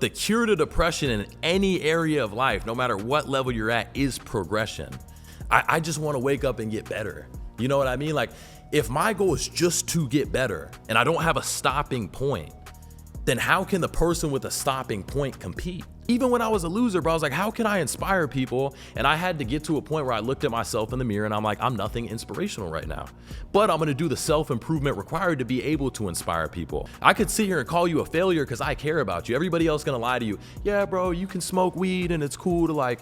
The cure to depression in any area of life, no matter what level you're at, is progression. I just want to wake up and get better. You know what I mean? Like, if my goal is just to get better and I don't have a stopping point, then how can the person with a stopping point compete? Even when I was a loser, bro, I was like, how can I inspire people? And I had to get to a point where I looked at myself in the mirror and I'm like, I'm nothing inspirational right now. But I'm gonna do the self-improvement required to be able to inspire people. I could sit here and call you a failure because I care about you. Everybody else gonna lie to you. Yeah, bro, you can smoke weed and it's cool to like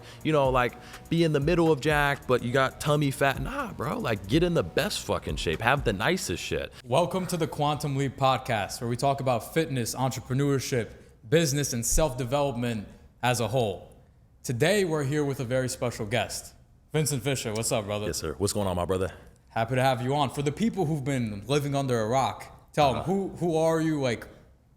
be in the middle of jack, but you got tummy fat. Nah, bro, like get in the best fucking shape. Have the nicest shit. Welcome to the Quantum Leap Podcast, where we talk about fitness, entrepreneurship, business, and self-development as a whole. Today, we're here with a very special guest, Vincent Fischer. What's up, brother? Yes, sir. What's going on, my brother? Happy to have you on. For the people who've been living under a rock, tell them, who are you? Like,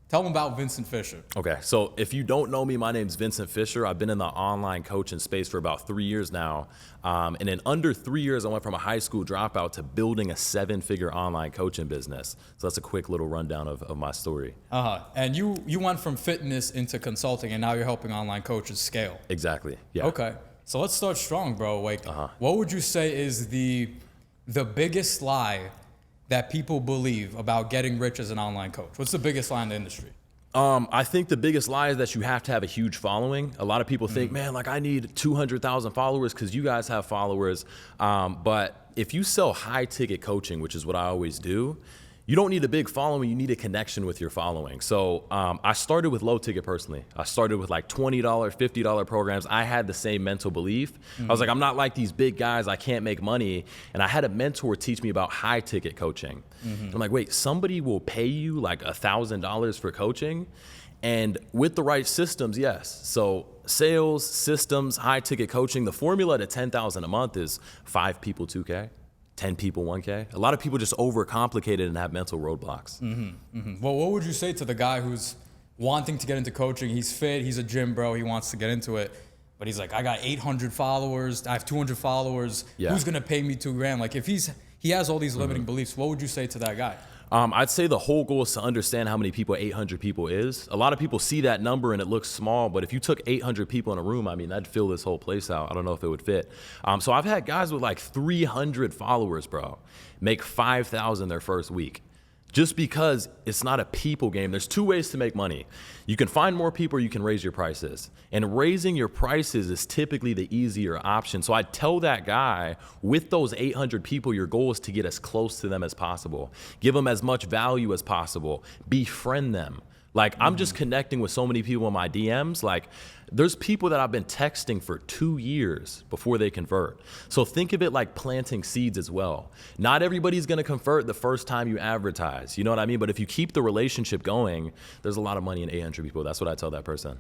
tell them about Vincent Fischer. Okay, so if you don't know me, my name's Vincent Fischer. I've been in the online coaching space for about 3 years now. And in under 3 years, I went from a high school dropout to building a 7-figure online coaching business. So that's a quick little rundown of my story. And you went from fitness into consulting, and now you're helping online coaches scale. Exactly, yeah. Okay, so let's start strong, bro. Like, what would you say is the biggest lie that people believe about getting rich as an online coach? What's the biggest lie in the industry? I think the biggest lie is that you have to have a huge following. A lot of people think, man, like I need 200,000 followers because you guys have followers. But if you sell high ticket coaching, which is what I always do, you don't need a big following, you need a connection with your following. So I started with low ticket personally. I started with like $20, $50 programs. I had the same mental belief. I was like, I'm not like these big guys, I can't make money. And I had a mentor teach me about high ticket coaching. I'm like, wait, somebody will pay you like $1,000 for coaching? And with the right systems, yes. So sales, systems, high ticket coaching, the formula to 10,000 a month is 5 people, 2K. 10 people, 1K. A lot of people just overcomplicate it and have mental roadblocks. Well, what would you say to the guy who's wanting to get into coaching? He's fit, he's a gym bro, he wants to get into it, but he's like, I got 800 followers, I have 200 followers. Yeah. Who's gonna pay me $2,000? Like, if he has all these limiting beliefs, what would you say to that guy? I'd say the whole goal is to understand how many people 800 people is. A lot of people see that number and it looks small, but if you took 800 people in a room, I mean, that'd fill this whole place out. I don't know if it would fit. So I've had guys with like 300 followers, bro, make 5,000 their first week. Just because it's not a people game. There's 2 ways to make money. You can find more people or you can raise your prices. And raising your prices is typically the easier option. So I'd tell that guy, with those 800 people, your goal is to get as close to them as possible. Give them as much value as possible. Befriend them. Like, I'm just connecting with so many people in my DMs. Like, there's people that I've been texting for 2 years before they convert. So think of it like planting seeds as well. Not everybody's gonna convert the first time you advertise, you know what I mean? But if you keep the relationship going, there's a lot of money in 800 people. That's what I tell that person.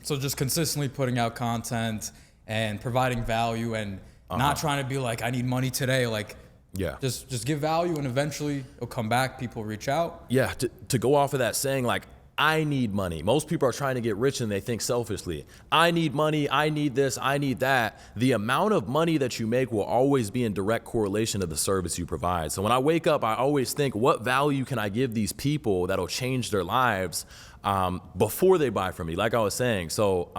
So just consistently putting out content and providing value and not trying to be like, I need money today. Like, yeah, just give value and eventually it'll come back. People reach out. Yeah, to go off of that saying, like, I need money. Most people are trying to get rich and they think selfishly. I need money, I need this, I need that. The amount of money that you make will always be in direct correlation to the service you provide. So when I wake up, I always think, what value can I give these people that'll change their lives before they buy from me, like I was saying. So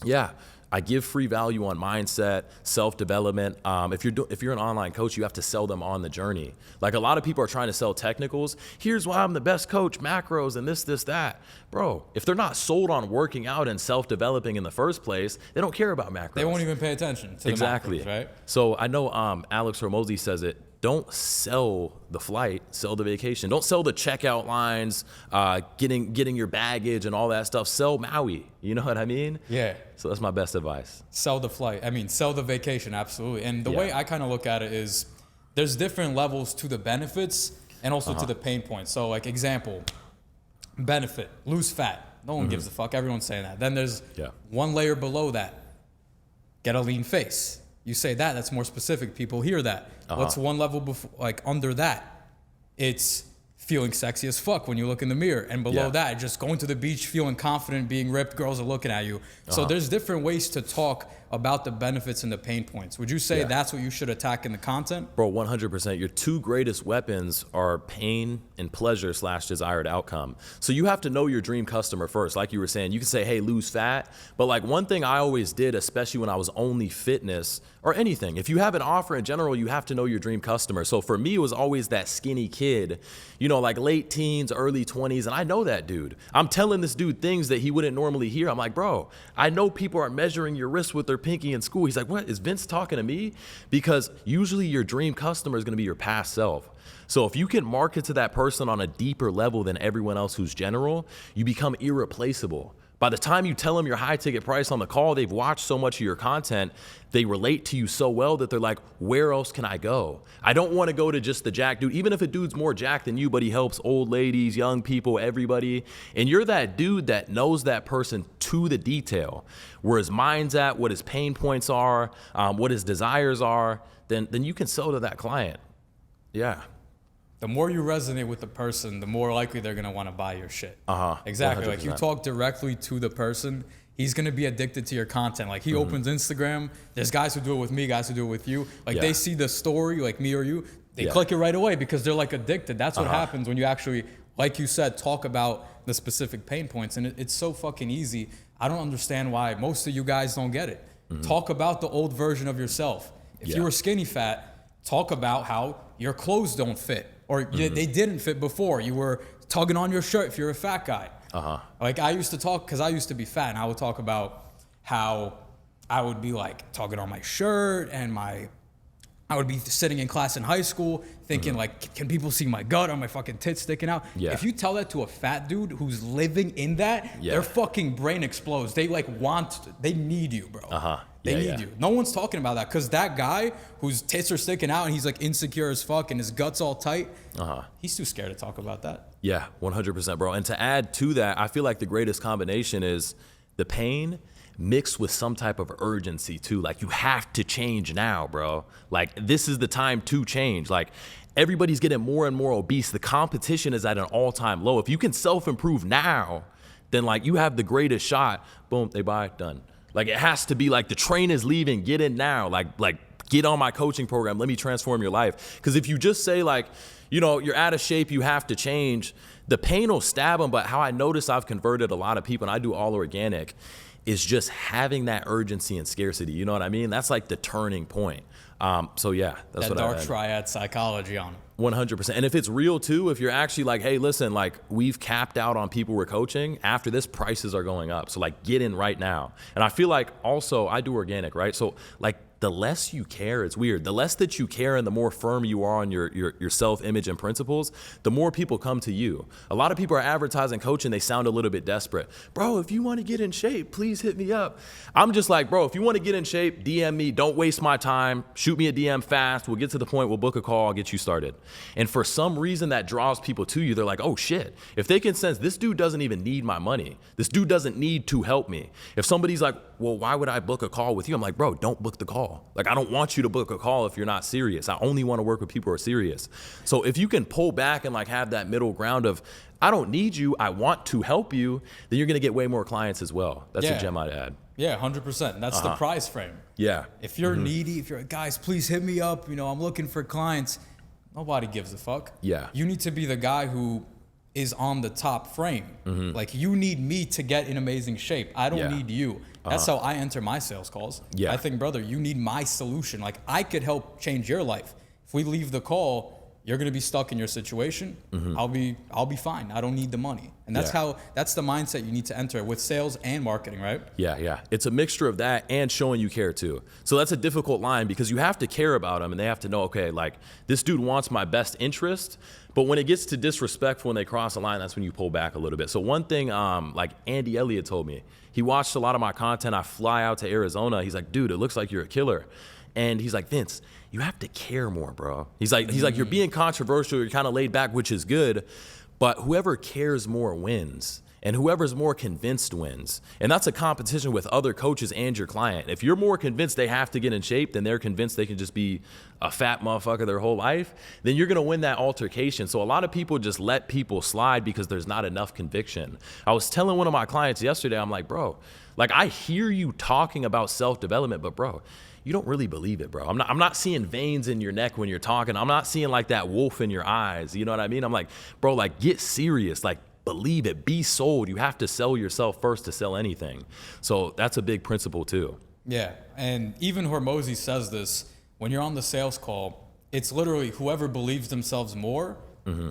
yeah, I give free value on mindset, self-development. If you're an online coach, you have to sell them on the journey. Like, a lot of people are trying to sell technicals. Here's why I'm the best coach, macros, and this, that. Bro, if they're not sold on working out and self-developing in the first place, they don't care about macros. They won't even pay attention to the macros, right? So I know Alex Hormozy says it. Don't sell the flight, sell the vacation. Don't sell the checkout lines, getting your baggage and all that stuff. Sell Maui, you know what I mean? Yeah. So that's my best advice. Sell the flight. I mean, sell the vacation, absolutely. And the way I kind of look at it is there's different levels to the benefits and also to the pain points. So, like, example, benefit, lose fat. No one gives a fuck. Everyone's saying that. Then there's one layer below that, get a lean face. You say that's more specific. People hear that. What's one level before, like, under that? It's feeling sexy as fuck when you look in the mirror. And below that, just going to the beach, feeling confident, being ripped, girls are looking at you. So there's different ways to talk about the benefits and the pain points. Would you say that's what you should attack in the content? Bro, 100%. Your two greatest weapons are pain and pleasure / desired outcome. So you have to know your dream customer first. Like you were saying, you can say, hey, lose fat. But like one thing I always did, especially when I was only fitness or anything, if you have an offer in general, you have to know your dream customer. So for me, it was always that skinny kid, you know, like late teens, early 20s. And I know that dude. I'm telling this dude things that he wouldn't normally hear. I'm like, bro, I know people are measuring your wrist with their pinky in school. He's like, what, is Vince talking to me? Because usually your dream customer is going to be your past self. So if you can market to that person on a deeper level than everyone else who's general, you become irreplaceable. By the time you tell them your high ticket price on the call, they've watched so much of your content, they relate to you so well that they're like, where else can I go? I don't want to go to just the jack dude, even if a dude's more jacked than you, but he helps old ladies, young people, everybody. And you're that dude that knows that person to the detail, where his mind's at, what his pain points are, what his desires are, then you can sell to that client. Yeah. The more you resonate with the person, the more likely they're going to want to buy your shit. Exactly. 100%. Like you talk directly to the person, he's going to be addicted to your content. Like he opens Instagram. There's guys who do it with me, guys who do it with you. Like they see the story, like me or you, they click it right away because they're like addicted. That's what happens when you actually, like you said, talk about the specific pain points. And it's so fucking easy. I don't understand why most of you guys don't get it. Talk about the old version of yourself. If you were skinny fat, talk about how your clothes don't fit. Or they didn't fit before. You were tugging on your shirt if you're a fat guy. Like I used to talk, because I used to be fat, and I would talk about how I would be like tugging on my shirt, and I would be sitting in class in high school thinking like, can people see my gut or my fucking tits sticking out? If you tell that to a fat dude who's living in that, their fucking brain explodes. They like they need you, bro. They need you. No one's talking about that, because that guy whose tits are sticking out and he's like insecure as fuck and his gut's all tight, he's too scared to talk about that. Yeah, 100%, bro. And to add to that, I feel like the greatest combination is the pain mixed with some type of urgency too. Like you have to change now, bro. Like this is the time to change. Like everybody's getting more and more obese. The competition is at an all-time low. If you can self-improve now, then like you have the greatest shot. Boom, they buy, done. Like it has to be like the train is leaving, get in now. Like get on my coaching program, let me transform your life. Because if you just say like, you know, you're out of shape, you have to change, the pain will stab them. But how I notice I've converted a lot of people, and I do all organic, is just having that urgency and scarcity. You know what I mean? That's like the turning point. So yeah, that's that what dark triad psychology on it. 100%. And if it's real too, if you're actually like, hey, listen, like we've capped out on people we're coaching, after this prices are going up. So like get in right now. And I feel like also I do organic, right? So like the less you care, it's weird. The less that you care and the more firm you are on your self-image and principles, the more people come to you. A lot of people are advertising coaching, they sound a little bit desperate. Bro, if you want to get in shape, please hit me up. I'm just like, bro, if you want to get in shape, DM me, don't waste my time, shoot me a DM fast, we'll get to the point, we'll book a call, I'll get you started. And for some reason that draws people to you, they're like, oh shit, if they can sense this dude doesn't even need my money, this dude doesn't need to help me. If somebody's like, well, why would I book a call with you? I'm like, bro, don't book the call. Like, I don't want you to book a call if you're not serious. I only want to work with people who are serious. So if you can pull back and like have that middle ground of, I don't need you, I want to help you, then you're going to get way more clients as well. That's a gem I'd add. Yeah, 100%. That's the prize frame. Yeah. If you're needy, if you're like, guys, please hit me up. You know, I'm looking for clients. Nobody gives a fuck. Yeah. You need to be the guy who is on the top frame. Like you need me to get in amazing shape. I don't need you. That's how I enter my sales calls. Yeah. I think, brother, you need my solution. Like I could help change your life. If we leave the call, you're gonna be stuck in your situation. I'll be fine. I don't need the money. And that's that's the mindset you need to enter with sales and marketing, right? Yeah. It's a mixture of that and showing you care too. So that's a difficult line because you have to care about them and they have to know, okay, like this dude wants my best interest. But when it gets to disrespectful when they cross a line, that's when you pull back a little bit. So one thing, like Andy Elliott told me, he watched a lot of my content. I fly out to Arizona. He's like, dude, it looks like you're a killer. And he's like, Vince, you have to care more, bro. He's like, you're being controversial. You're kind of laid back, which is good. But whoever cares more wins. and whoever's more convinced wins. And that's a competition with other coaches and your client. If you're more convinced they have to get in shape than they're convinced they can just be a fat motherfucker their whole life, then you're gonna win that altercation. So a lot of people just let people slide because there's not enough conviction. I was telling one of my clients yesterday, I'm like, bro, like I hear you talking about self-development, but bro, you don't really believe it, bro. I'm not seeing veins in your neck when you're talking. I'm not seeing like that wolf in your eyes. You know what I mean? I'm like, bro, like get serious. Like believe it, be sold. You have to sell yourself first to sell anything. So that's a big principle too. Yeah, and even Hormozi says this, when you're on the sales call, it's literally whoever believes themselves more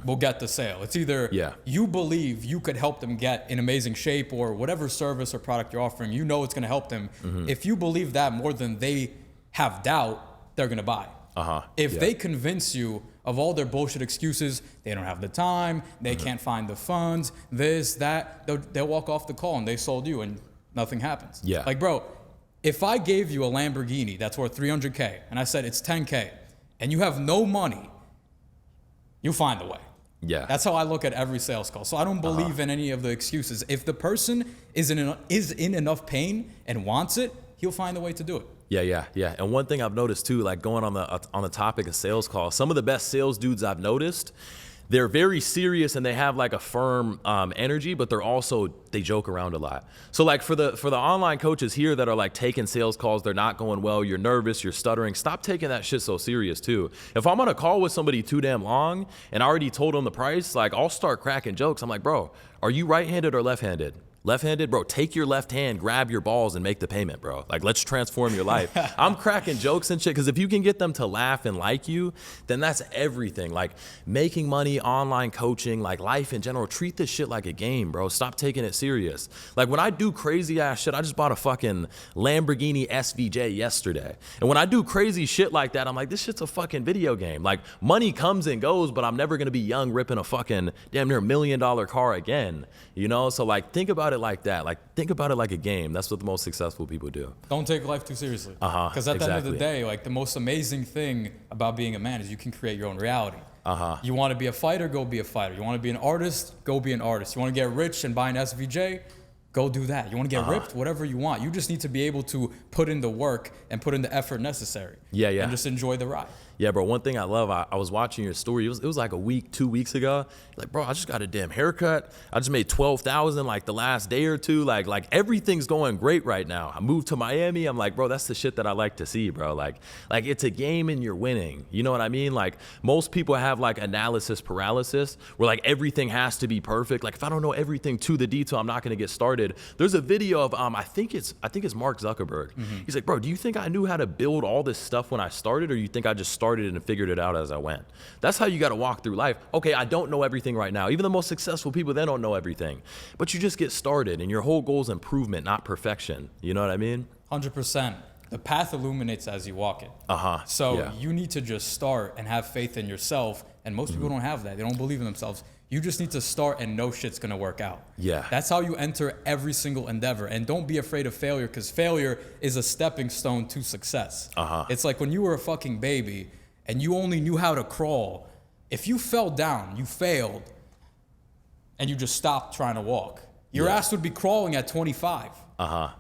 will get the sale. It's either you believe you could help them get in amazing shape or whatever service or product you're offering, you know it's gonna help them. If you believe that more than they have doubt, they're gonna buy. If they convince you of all their bullshit excuses, they don't have the time, they can't find the funds, this, that, they'll walk off the call and they sold you and nothing happens. Like, bro, if I gave you a Lamborghini that's worth 300K and I said it's 10K and you have no money, you'll find a way. That's how I look at every sales call. So I don't believe in any of the excuses. If the person is in enough pain and wants it, he'll find a way to do it. Yeah. And one thing I've noticed too, like going on the topic of sales calls, some of the best sales dudes I've noticed, they're very serious and they have like a firm energy, but they joke around a lot. So like for the online coaches here that are like taking sales calls, they're not going well, you're nervous, you're stuttering, stop taking that shit so serious too. If I'm on a call with somebody too damn long and I already told them the price, like I'll start cracking jokes. I'm like, bro, are you right-handed or left-handed? Left-handed, bro, take your left hand, grab your balls and make the payment, bro. Like, let's transform your life. I'm cracking jokes and shit because if you can get them to laugh and like you, then that's everything. Like making money, online coaching, like life in general, treat this shit like a game, bro. Stop taking it serious. Like when I do crazy ass shit, I just bought a fucking Lamborghini SVJ yesterday. And when I do crazy shit like that, I'm like, this shit's a fucking video game. Like money comes and goes, but I'm never gonna be young ripping a fucking damn near $1 million car again, you know? So like, think about it like that. Like think about it like a game. That's what the most successful people do. Don't take life too seriously. Because at the end of the day, like the most amazing thing about being a man is you can create your own reality. You want to be a fighter, go be a fighter. You want to be an artist, go be an artist. You want to get rich and buy an SVJ, go do that. You want to get ripped, whatever you want. You just need to be able to put in the work and put in the effort necessary. And just enjoy the ride. Yeah, bro, one thing I love, I was watching your story. It was like a week, 2 weeks ago. Like, bro, I just got a damn haircut. I just made $12,000 like the last day or two. Like everything's going great right now. I moved to Miami. I'm like, bro, that's the shit that I like to see, bro. Like it's a game and you're winning. You know what I mean? Like most people have like analysis paralysis where like everything has to be perfect. Like if I don't know everything to the detail, I'm not gonna get started. There's a video of I think it's Mark Zuckerberg. He's like, bro, do you think I knew how to build all this stuff when I started, or you think I just started and figured it out as I went? That's how you got to walk through life. Okay, I don't know everything right now. Even the most successful people, they don't know everything. But you just get started, and your whole goal is improvement, not perfection. You know what I mean? 100%. The path illuminates as you walk it. So you need to just start and have faith in yourself. And most people don't have that. They don't believe in themselves. You just need to start and know shit's gonna work out. That's how you enter every single endeavor. And don't be afraid of failure, because failure is a stepping stone to success. It's like when you were a fucking baby and you only knew how to crawl. If you fell down, you failed, and you just stopped trying to walk, your ass would be crawling at 25.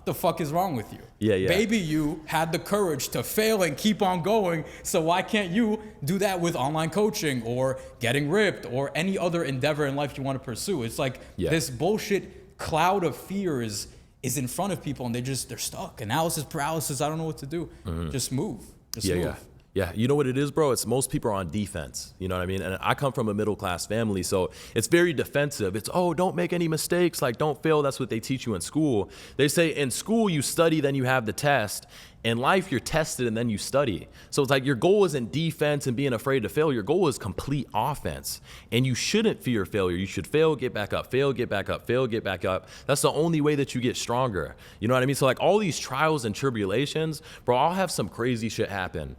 The fuck is wrong with you? Baby, you had the courage to fail and keep on going. So why can't you do that with online coaching or getting ripped or any other endeavor in life you want to pursue? It's like this bullshit cloud of fear is in front of people and they're stuck. Analysis paralysis. I don't know what to do. Just move. Just move. Yeah, you know what it is, bro? It's most people are on defense. You know what I mean? And I come from a middle-class family, so it's very defensive. It's, oh, don't make any mistakes. Like, don't fail. That's what they teach you in school. They say in school you study, then you have the test. In life, you're tested and then you study. So it's like your goal isn't defense and being afraid to fail. Your goal is complete offense. And you shouldn't fear failure. You should fail, get back up, fail, get back up, fail, get back up. That's the only way that you get stronger. You know what I mean? So like all these trials and tribulations, bro, I'll have some crazy shit happen.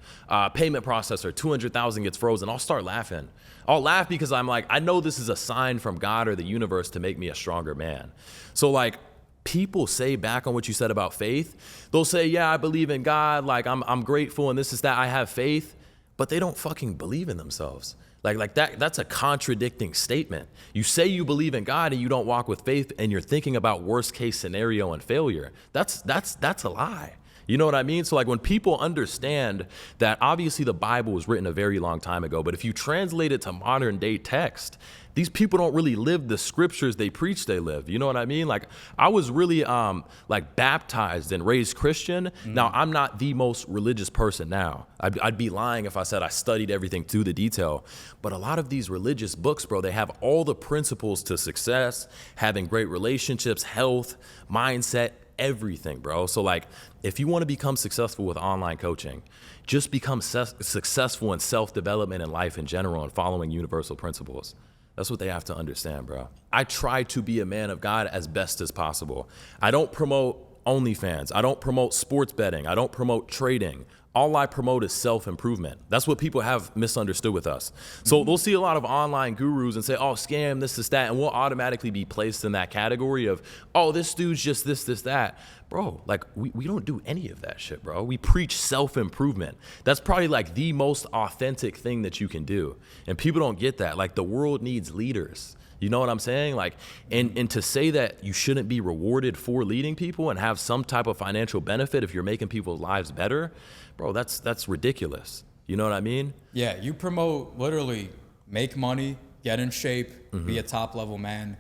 Payment processor, 200,000 gets frozen. I'll start laughing. I'll laugh because I'm like, I know this is a sign from God or the universe to make me a stronger man. So like, people say back on what you said about faith, they'll say, yeah, I believe in God, like I'm grateful and this is that, I have faith, but they don't fucking believe in themselves. Like that's a contradicting statement. You say you believe in God and you don't walk with faith, and you're thinking about worst case scenario and failure. That's a lie. You know what I mean? So like when people understand that obviously the Bible was written a very long time ago, but if you translate it to modern day text, these people don't really live the scriptures they preach they live. You know what I mean? Like I was really like baptized and raised Christian. Mm-hmm. Now I'm not the most religious person now. I'd be lying if I said I studied everything to the detail. But a lot of these religious books, bro, they have all the principles to success, having great relationships, health, mindset, everything, bro. So like if you want to become successful with online coaching, just become successful in self-development and life in general and following universal principles. That's what they have to understand, bro. I try to be a man of God as best as possible. I don't promote OnlyFans. I don't promote sports betting. I don't promote trading. All I promote is self-improvement. That's what people have misunderstood with us. So they'll see a lot of online gurus and say, oh, scam, this, that, and we'll automatically be placed in that category of, oh, this dude's just this, that. Bro, like we don't do any of that shit, bro. We preach self-improvement. That's probably like the most authentic thing that you can do. And people don't get that. Like the world needs leaders. You know what I'm saying? Like, and to say that you shouldn't be rewarded for leading people and have some type of financial benefit if you're making people's lives better, bro, that's ridiculous. You know what I mean? Yeah, you promote literally make money, get in shape, be a top level man.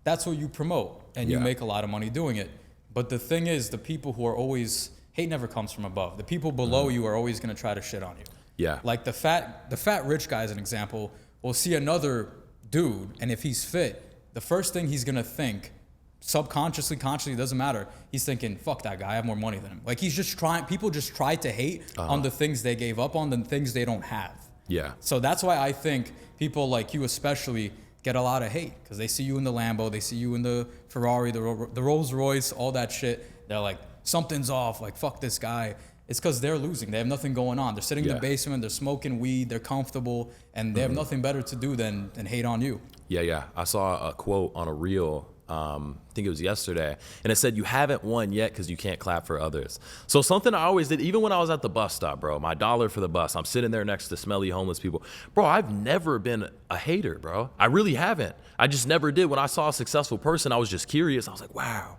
That's what you promote, and you make a lot of money doing it. But the thing is, the people who are always, hate never comes from above. The people below you are always gonna try to shit on you. Yeah. Like the fat rich guy, as an example, will see another dude, and if he's fit, the first thing he's gonna think, subconsciously, consciously, doesn't matter. He's thinking, fuck that guy, I have more money than him. Like he's just trying, people just try to hate on the things they gave up on than things they don't have. Yeah. So that's why I think people like you especially get a lot of hate, because they see you in the Lambo, they see you in the Ferrari, the Rolls Royce, all that shit. They're like, something's off, like fuck this guy. It's because they're losing. They have nothing going on. They're sitting in the basement, they're smoking weed, they're comfortable, and they have nothing better to do than hate on you. Yeah. I saw a quote on a reel, I think it was yesterday, and it said, you haven't won yet because you can't clap for others. So something I always did, even when I was at the bus stop, bro, my dollar for the bus, I'm sitting there next to smelly homeless people. Bro, I've never been a hater, bro. I really haven't. I just never did. When I saw a successful person, I was just curious. I was like, wow,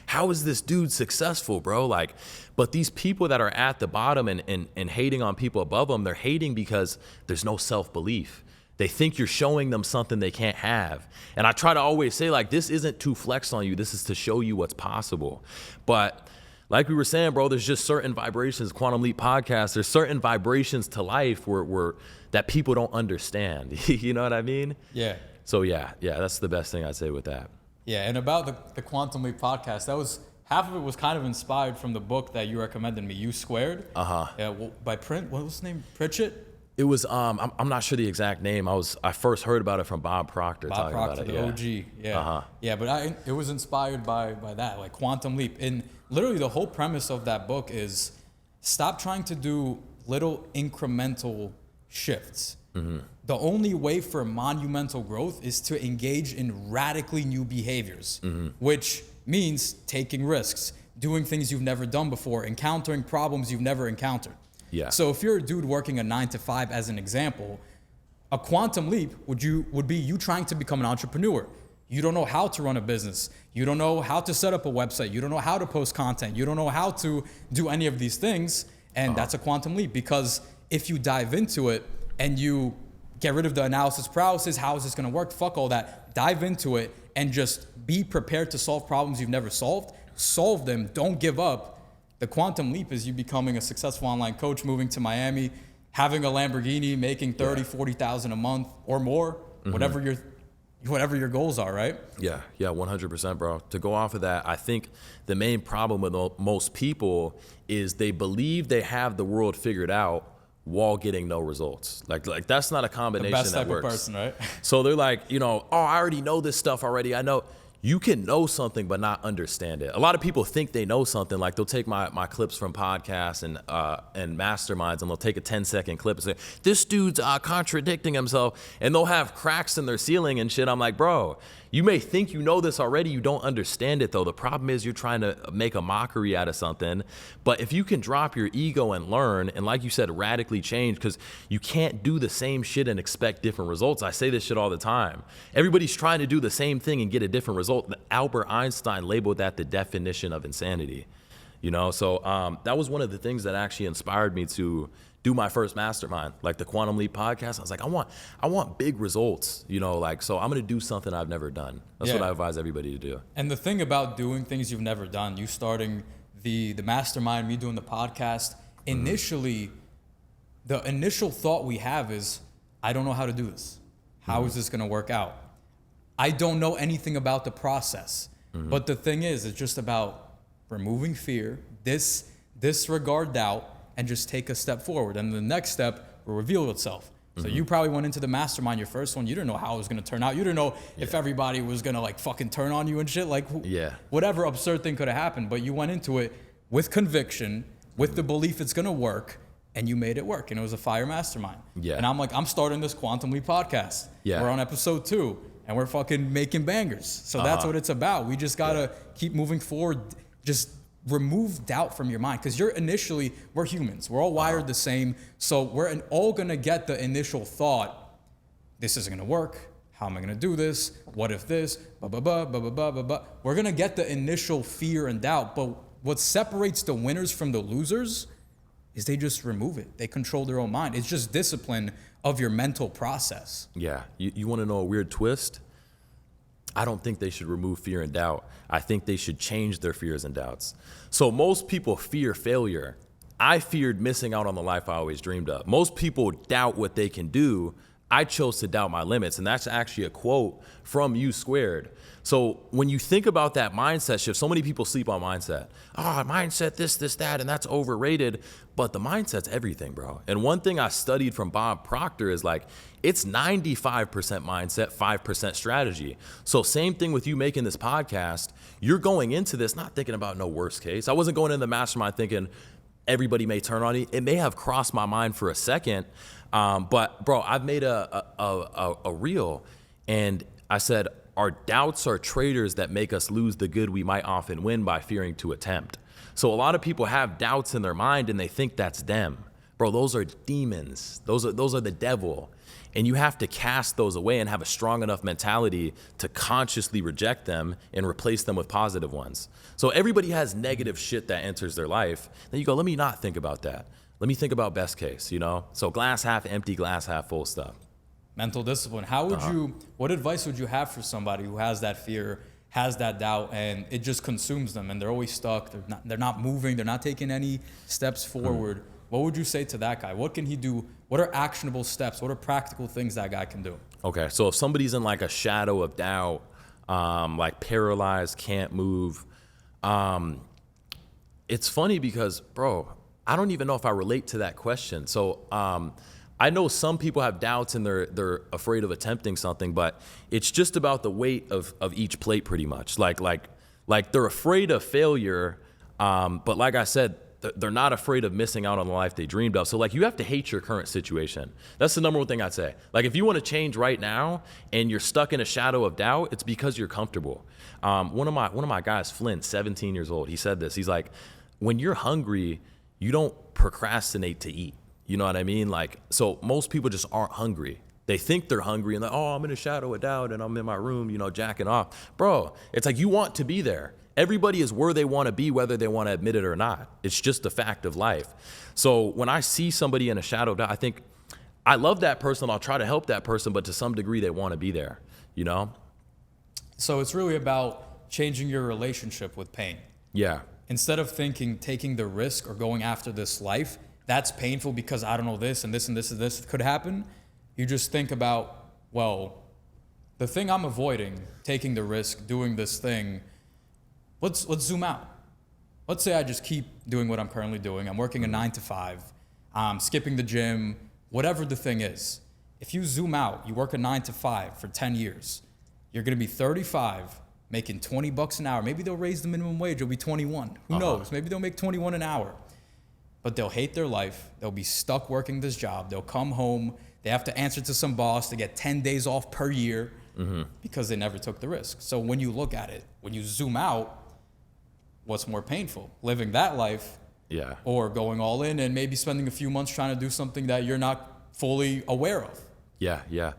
how is this dude successful, bro? Like, but these people that are at the bottom and hating on people above them, they're hating because there's no self-belief. They think you're showing them something they can't have. And I try to always say, like, this isn't to flex on you. This is to show you what's possible. But like we were saying, bro, there's just certain vibrations, Quantum Leap podcast, there's certain vibrations to life where that people don't understand. You know what I mean? Yeah. So yeah, that's the best thing I'd say with that. Yeah, and about the Quantum Leap podcast, that was, half of it was kind of inspired from the book that you recommended me, U Squared. Yeah, by what was his name? Pritchett? It was, I'm not sure the exact name. I first heard about it from Bob Proctor. Bob Proctor, the OG. Yeah. Yeah, but it was inspired by that, like Quantum Leap. And literally the whole premise of that book is stop trying to do little incremental shifts. The only way for monumental growth is to engage in radically new behaviors, which means taking risks, doing things you've never done before, encountering problems you've never encountered. Yeah. So if you're a dude working a 9-to-5 as an example, a quantum leap would be you trying to become an entrepreneur. You don't know how to run a business. You don't know how to set up a website. You don't know how to post content. You don't know how to do any of these things. And that's a quantum leap, because if you dive into it and you get rid of the analysis paralysis, how is this going to work? Fuck all that. Dive into it and just be prepared to solve problems you've never solved. Solve them. Don't give up. The quantum leap is you becoming a successful online coach, moving to Miami, having a Lamborghini, making 30, 40,000 a month or more, whatever your goals are, right? Yeah, 100%, bro. To go off of that, I think the main problem with most people is they believe they have the world figured out while getting no results. Like that's not a combination that works. The best type of person, right? So they're like, oh, I already know this stuff already. I know. you can know something but not understand it. A lot of people think they know something. Like they'll take my clips from podcasts and masterminds, and they'll take a 10-second clip and say, this dude's contradicting himself, and they'll have cracks in their ceiling and shit. I'm like, bro, you may think you know this already. You don't understand it, though. The problem is you're trying to make a mockery out of something. But if you can drop your ego and learn, and like you said, radically change, because you can't do the same shit and expect different results. I say this shit all the time. Everybody's trying to do the same thing and get a different result. Albert Einstein labeled that the definition of insanity. You know, so that was one of the things that actually inspired me to do my first mastermind, like the Quantum Leap podcast. I was like, I want big results, you know, like, so I'm going to do something I've never done. That's what I advise everybody to do. And the thing about doing things you've never done, you starting the mastermind, me doing the podcast, initially, the initial thought we have is, I don't know how to do this. How is this going to work out? I don't know anything about the process. But the thing is, it's just about removing fear, disregard doubt, and just take a step forward. And the next step will reveal itself. So you probably went into the mastermind, your first one, you didn't know how it was going to turn out. You didn't know if everybody was going to like fucking turn on you and shit. Like whatever absurd thing could have happened. But you went into it with conviction, with the belief it's going to work, and you made it work. And it was a fire mastermind. And I'm like, I'm starting this Quantum Leap podcast. We're on episode 2, and we're fucking making bangers. So that's what it's about. We just got to keep moving forward. Just remove doubt from your mind, because we're humans. We're all wired the same. So we're all going to get the initial thought, this isn't going to work. How am I going to do this? What if this? Blah, blah, blah, blah, blah, blah, blah, blah. We're going to get the initial fear and doubt. But what separates the winners from the losers is they just remove it. They control their own mind. It's just discipline of your mental process. Yeah. You want to know a weird twist? I don't think they should remove fear and doubt. I think they should change their fears and doubts. So most people fear failure. I feared missing out on the life I always dreamed of. Most people doubt what they can do. I chose to doubt my limits. And that's actually a quote from U Squared. So when you think about that mindset shift, so many people sleep on mindset. Mindset, this, that, and that's overrated. But the mindset's everything, bro. And one thing I studied from Bob Proctor is like, it's 95% mindset, 5% strategy. So same thing with you making this podcast. You're going into this not thinking about no worst case. I wasn't going into the mastermind thinking everybody may turn on you. It may have crossed my mind for a second. But bro, I've made a reel, and I said, our doubts are traitors that make us lose the good we might often win by fearing to attempt. So a lot of people have doubts in their mind and they think that's them. Bro, those are demons. Those are the devil. And you have to cast those away and have a strong enough mentality to consciously reject them and replace them with positive ones. So everybody has negative shit that enters their life. Then you go, let me not think about that. Let me think about best case, you know? So glass half empty, glass half full stuff. Mental discipline. How would what advice would you have for somebody who has that fear, has that doubt, and it just consumes them and they're always stuck, they're not moving, they're not taking any steps forward? What would you say to that guy? What can he do? What are actionable steps? What are practical things that guy can do? Okay, so if somebody's in like a shadow of doubt, like paralyzed, can't move, it's funny because, bro, I don't even know if I relate to that question. So I know some people have doubts and they're afraid of attempting something, but it's just about the weight of each plate pretty much. Like they're afraid of failure, but like I said, they're not afraid of missing out on the life they dreamed of. So like you have to hate your current situation. That's the number one thing I'd say. Like if you want to change right now and you're stuck in a shadow of doubt, it's because you're comfortable. One of my guys, Flint, 17 years old, he said this. He's like, when you're hungry, you don't procrastinate to eat. You know what I mean? Like, so most people just aren't hungry. They think they're hungry and like, oh, I'm in a shadow of doubt and I'm in my room, you know, jacking off. Bro, it's like you want to be there. Everybody is where they want to be, whether they want to admit it or not. It's just a fact of life. So when I see somebody in a shadow of doubt, I think I love that person. I'll try to help that person, but to some degree they want to be there, you know? So it's really about changing your relationship with pain. Yeah. Instead of thinking, taking the risk or going after this life, that's painful because I don't know this and this and this and this could happen. You just think about, well, the thing I'm avoiding, taking the risk, doing this thing, let's zoom out. Let's say I just keep doing what I'm currently doing. I'm working a 9 to 5, skipping the gym, whatever the thing is. If you zoom out, you work a 9 to 5 for 10 years, you're gonna be 35, making $20 an hour. Maybe they'll raise the minimum wage. It'll be 21. Who knows? Maybe they'll make 21 an hour. But they'll hate their life. They'll be stuck working this job. They'll come home. They have to answer to some boss. They get 10 days off per year because they never took the risk. So when you look at it, when you zoom out, what's more painful? Living that life or going all in and maybe spending a few months trying to do something that you're not fully aware of? Yeah.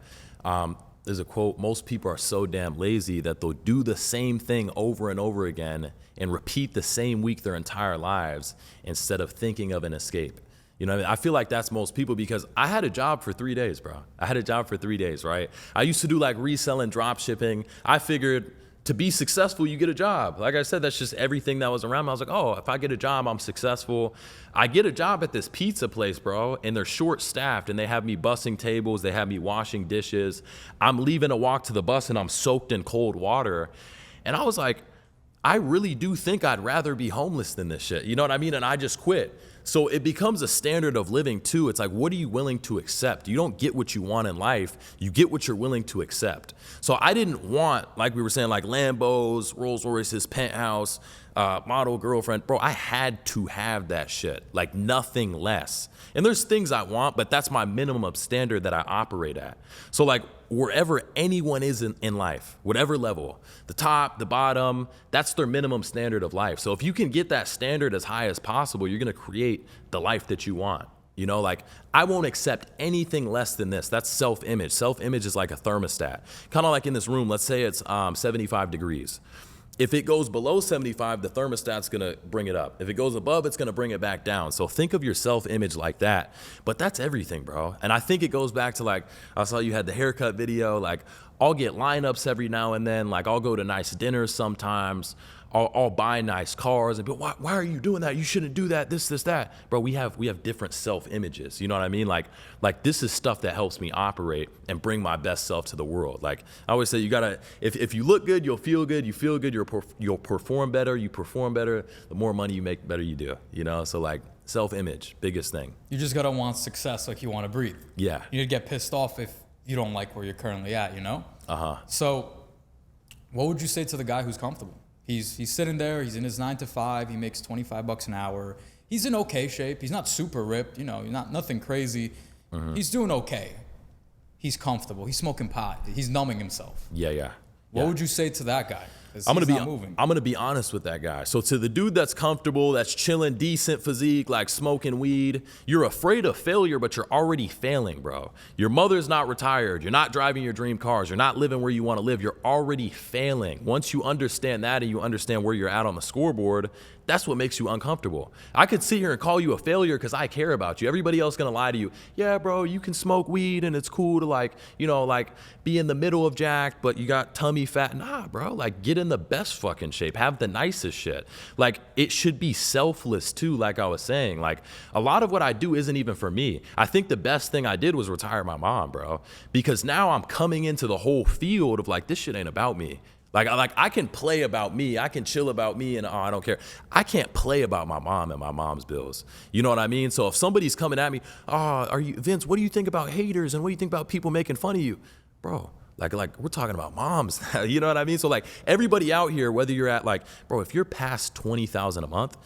There's a quote, most people are so damn lazy that they'll do the same thing over and over again and repeat the same week their entire lives instead of thinking of an escape. You know what I mean? I feel like that's most people, because I had a job for 3 days, bro. I had a job for 3 days, right? I used to do like reselling, drop shipping. I figured to be successful, you get a job. Like I said, that's just everything that was around me. I was like, oh, if I get a job, I'm successful. I get a job at this pizza place, bro, and they're short-staffed, and they have me bussing tables. They have me washing dishes. I'm leaving to walk to the bus, and I'm soaked in cold water. And I was like, I really do think I'd rather be homeless than this shit. You know what I mean? And I just quit. So it becomes a standard of living too. It's like, what are you willing to accept? You don't get what you want in life. You get what you're willing to accept. So I didn't want, like we were saying, like Lambos, Rolls Royces, penthouse, model girlfriend. Bro, I had to have that shit, like nothing less. And there's things I want, but that's my minimum standard that I operate at. So like wherever anyone is in life, whatever level, the top, the bottom, that's their minimum standard of life. So if you can get that standard as high as possible, you're gonna create the life that you want. You know, like I won't accept anything less than this. That's self-image. Self-image is like a thermostat. Kind of like in this room, let's say it's 75 degrees. If it goes below 75, the thermostat's gonna bring it up. If it goes above, it's gonna bring it back down. So think of your self-image like that. But that's everything, bro. And I think it goes back to, like, I saw you had the haircut video. Like, I'll get lineups every now and then. Like, I'll go to nice dinners sometimes. I'll buy nice cars and be, why are you doing that? You shouldn't do that, this, that. Bro, we have different self-images. You know what I mean? Like this is stuff that helps me operate and bring my best self to the world. Like I always say, you gotta, if you look good, you'll feel good. You feel good, you'll perform better. You perform better, the more money you make, the better you do. You know, so like self-image, biggest thing. You just gotta want success like you wanna breathe. Yeah. You need to get pissed off if you don't like where you're currently at, you know? So what would you say to the guy who's comfortable? He's sitting there, he's in his 9 to 5, he makes $25 an hour. He's in okay shape. He's not super ripped, you know, nothing crazy. He's doing okay. He's comfortable. He's smoking pot. He's numbing himself. Yeah. What would you say to that guy? I'm gonna be honest with that guy. So to the dude that's comfortable, that's chilling, decent physique, like smoking weed, you're afraid of failure, but you're already failing, bro. Your mother's not retired. You're not driving your dream cars. You're not living where you want to live. You're already failing. Once you understand that and you understand where you're at on the scoreboard, that's what makes you uncomfortable. I could sit here and call you a failure because I care about you. Everybody else gonna lie to you. Yeah, bro, you can smoke weed and it's cool to, like, you know, like be in the middle of jacked, but you got tummy fat. Nah, bro, like get in the best fucking shape. Have the nicest shit. Like it should be selfless too, like I was saying. Like a lot of what I do isn't even for me. I think the best thing I did was retire my mom, bro, because now I'm coming into the whole field of like, this shit ain't about me. Like I can play about me, I can chill about me, and I don't care. I can't play about my mom and my mom's bills. You know what I mean? So if somebody's coming at me, Vince, what do you think about haters and what do you think about people making fun of you? Bro, like we're talking about moms. You know what I mean? So like everybody out here, whether you're at like, bro, if you're past $20,000 a month,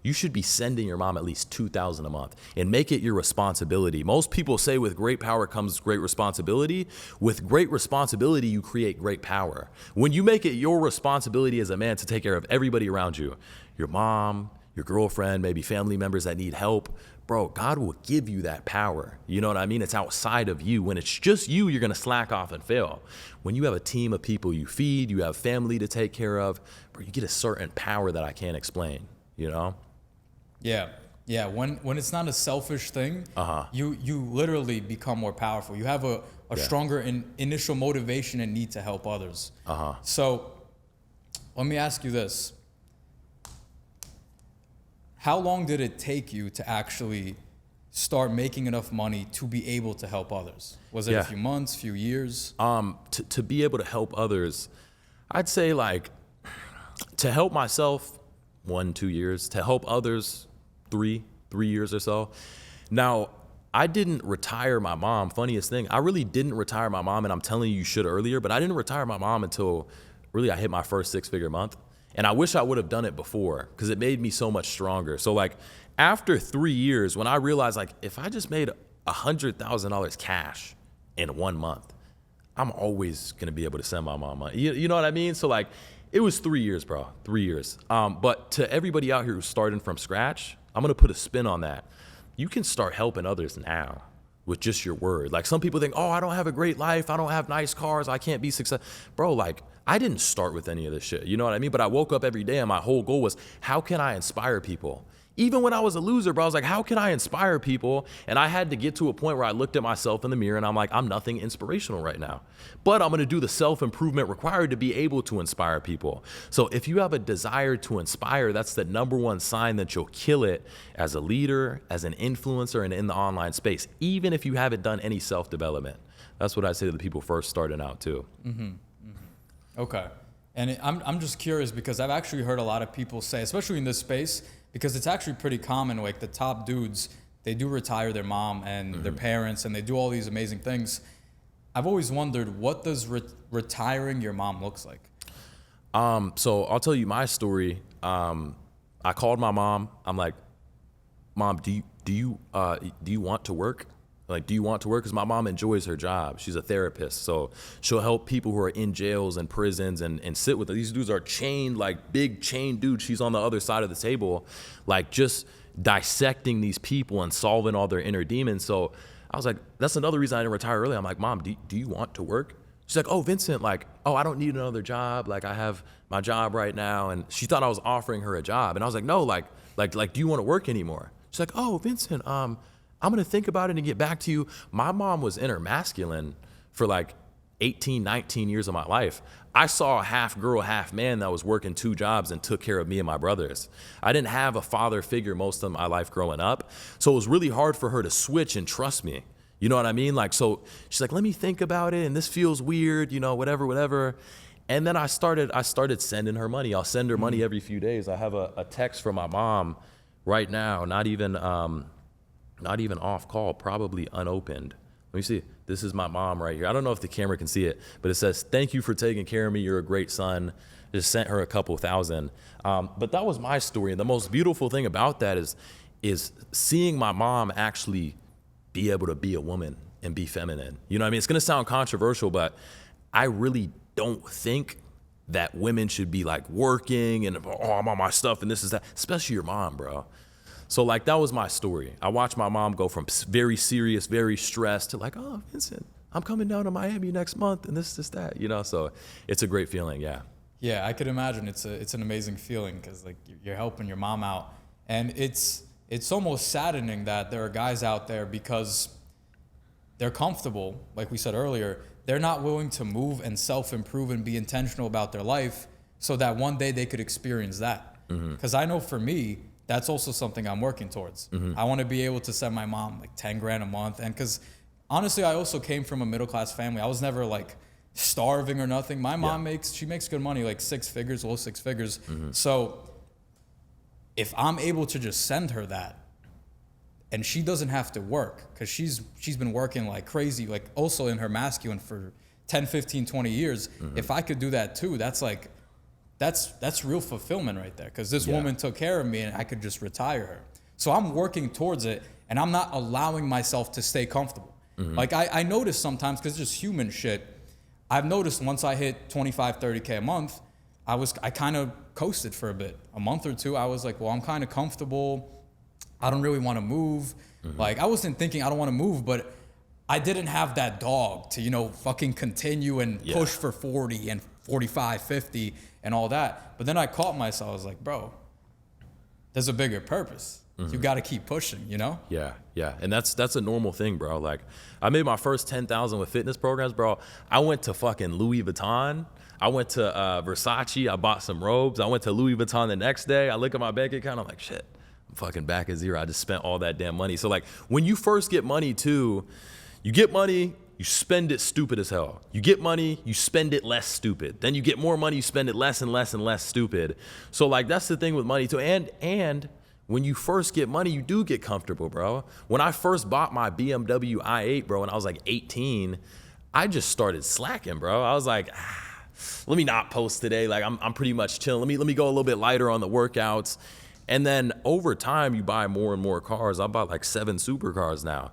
you should be sending your mom at least $2,000 a month and make it your responsibility. Most people say with great power comes great responsibility. With great responsibility, you create great power. When you make it your responsibility as a man to take care of everybody around you, your mom, your girlfriend, maybe family members that need help, bro, God will give you that power. You know what I mean? It's outside of you. When it's just you, you're gonna slack off and fail. When you have a team of people you feed, you have family to take care of, bro, you get a certain power that I can't explain, you know? Yeah. When it's not a selfish thing, you literally become more powerful. You have a stronger initial motivation and need to help others. So let me ask you this. How long did it take you to actually start making enough money to be able to help others? Was it a few months, few years? To be able to help others, I'd say like to help myself, 1-2 years. To help others, 3 years or so. Now, I didn't retire my mom. Funniest thing, I really didn't retire my mom, and I'm telling you should earlier, but I didn't retire my mom until really I hit my first 6-figure month. And I wish I would have done it before because it made me so much stronger. So like after 3 years, when I realized like if I just made $100,000 cash in 1 month, I'm always gonna be able to send my mom money. You know what I mean? So like it was 3 years, bro, 3 years. But to everybody out here who's starting from scratch, I'm gonna put a spin on that. You can start helping others now with just your word. Like some people think, oh, I don't have a great life. I don't have nice cars. I can't be successful. Bro, like I didn't start with any of this shit. You know what I mean? But I woke up every day and my whole goal was, how can I inspire people? Even when I was a loser, bro, I was like, how can I inspire people? And I had to get to a point where I looked at myself in the mirror and I'm like, I'm nothing inspirational right now. But I'm gonna do the self-improvement required to be able to inspire people. So if you have a desire to inspire, that's the number one sign that you'll kill it as a leader, as an influencer, and in the online space, even if you haven't done any self-development. That's what I say to the people first starting out too. Okay. And I'm just curious because I've actually heard a lot of people say, especially in this space, because it's actually pretty common, like the top dudes, they do retire their mom and their parents and they do all these amazing things. I've always wondered, what does retiring your mom looks like? So I'll tell you my story. I called my mom. I'm like, Mom, do you want to work? Like, do you want to work? Because my mom enjoys her job. She's a therapist. So she'll help people who are in jails and prisons and sit with them. These dudes are chained, like big chained dudes. She's on the other side of the table, like just dissecting these people and solving all their inner demons. So I was like, that's another reason I didn't retire early. I'm like, Mom, do you want to work? She's like, oh, Vincent, like, oh, I don't need another job. Like, I have my job right now. And she thought I was offering her a job. And I was like, no, like, do you want to work anymore? She's like, oh, Vincent, I'm going to think about it and get back to you. My mom was intermasculine for like 18, 19 years of my life. I saw a half girl, half man that was working 2 jobs and took care of me and my brothers. I didn't have a father figure most of my life growing up. So it was really hard for her to switch and trust me. You know what I mean? Like, so she's like, let me think about it. And this feels weird, you know, whatever. And then I started sending her money. I'll send her money every few days. I have a text from my mom right now, not even off call, probably unopened. Let me see. This is my mom right here. I don't know if the camera can see it, but it says, thank you for taking care of me. You're a great son. Just sent her a couple thousand. But that was my story. And the most beautiful thing about that is seeing my mom actually be able to be a woman and be feminine. You know what I mean? It's going to sound controversial, but I really don't think that women should be like working and, oh, I'm on my stuff and this is that, especially your mom, bro. So like, that was my story. I watched my mom go from very serious, very stressed to like, oh, Vincent, I'm coming down to Miami next month and this, that, you know? So it's a great feeling. Yeah. Yeah. I could imagine it's an amazing feeling because like you're helping your mom out, and it's almost saddening that there are guys out there because they're comfortable. Like we said earlier, they're not willing to move and self-improve and be intentional about their life so that one day they could experience that. Because I know for me, that's also something I'm working towards. I want to be able to send my mom like 10 grand a month. And because honestly, I also came from a middle-class family. I was never like starving or nothing. My mom makes good money, like 6 figures, low 6 figures. So if I'm able to just send her that and she doesn't have to work, because she's been working like crazy, like also in her masculine for 10, 15, 20 years. If I could do that too, that's like, that's real fulfillment right there. Because this woman took care of me and I could just retire her. So I'm working towards it and I'm not allowing myself to stay comfortable. Like I notice sometimes, because it's just human shit, I've noticed once I hit 25, 30K a month, I kind of coasted for a bit. A month or two, I was like, well, I'm kind of comfortable. I don't really want to move. Like I wasn't thinking I don't want to move, but I didn't have that dog to, you know, fucking continue and push for 40 and 45, 50 and all that. But then I caught myself. I was like, bro, there's a bigger purpose. You got to keep pushing, you know? Yeah. And that's a normal thing, bro. Like I made my first 10,000 with fitness programs, bro. I went to fucking Louis Vuitton. I went to Versace. I bought some robes. I went to Louis Vuitton the next day. I look at my bank account. I'm like, shit, I'm fucking back at zero. I just spent all that damn money. So like when you first get money too, you get money, you spend it stupid as hell. You get money, you spend it less stupid. Then you get more money, you spend it less and less and less stupid. So like that's the thing with money too. And when you first get money, you do get comfortable, bro. When I first bought my BMW i8, bro, when I was like 18, I just started slacking, bro. I was like, let me not post today. Like I'm pretty much chilling. Let me go a little bit lighter on the workouts. And then over time, you buy more and more cars. I bought like 7 supercars now.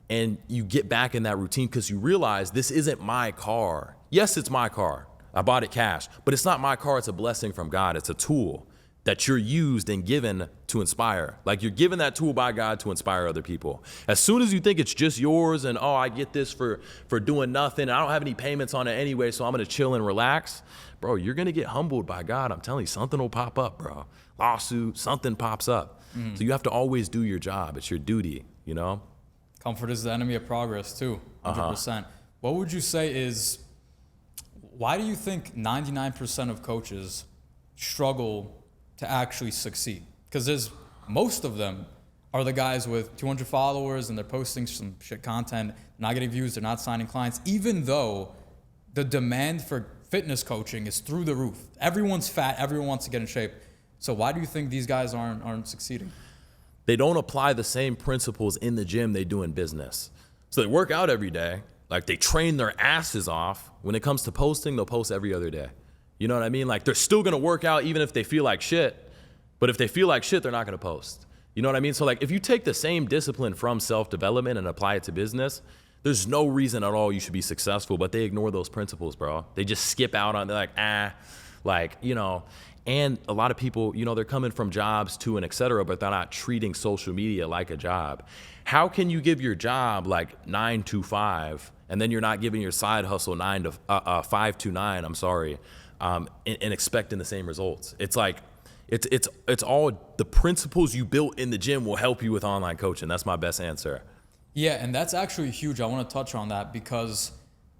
And you get back in that routine because you realize this isn't my car. Yes, it's my car. I bought it cash, but it's not my car. It's a blessing from God. It's a tool that you're used and given to inspire. Like you're given that tool by God to inspire other people. As soon as you think it's just yours and, oh, I get this for doing nothing, I don't have any payments on it anyway, so I'm gonna chill and relax, bro, you're gonna get humbled by God. I'm telling you, something will pop up, bro. Lawsuit, something pops up. So you have to always do your job. It's your duty, you know? Comfort is the enemy of progress too, 100%. What would you say is, why do you think 99% of coaches struggle to actually succeed? Because most of them are the guys with 200 followers and they're posting some shit content, not getting views, they're not signing clients, even though the demand for fitness coaching is through the roof. Everyone's fat, everyone wants to get in shape. So why do you think these guys aren't succeeding? They don't apply the same principles in the gym they do in business. So they work out every day, like they train their asses off. When it comes to posting, they'll post every other day. You know what I mean? Like they're still gonna work out even if they feel like shit, but if they feel like shit, they're not gonna post. You know what I mean? So like if you take the same discipline from self-development and apply it to business, there's no reason at all you should be successful, but they ignore those principles, bro. They just skip out on, they're like, you know, and a lot of people, you know, they're coming from jobs too and et cetera, but they're not treating social media like a job. How can you give your job like 9 to 5 and then you're not giving your side hustle 5 to 9, I'm sorry, and expecting the same results? It's like, it's all the principles you built in the gym will help you with online coaching. That's my best answer. Yeah, and that's actually huge. I want to touch on that because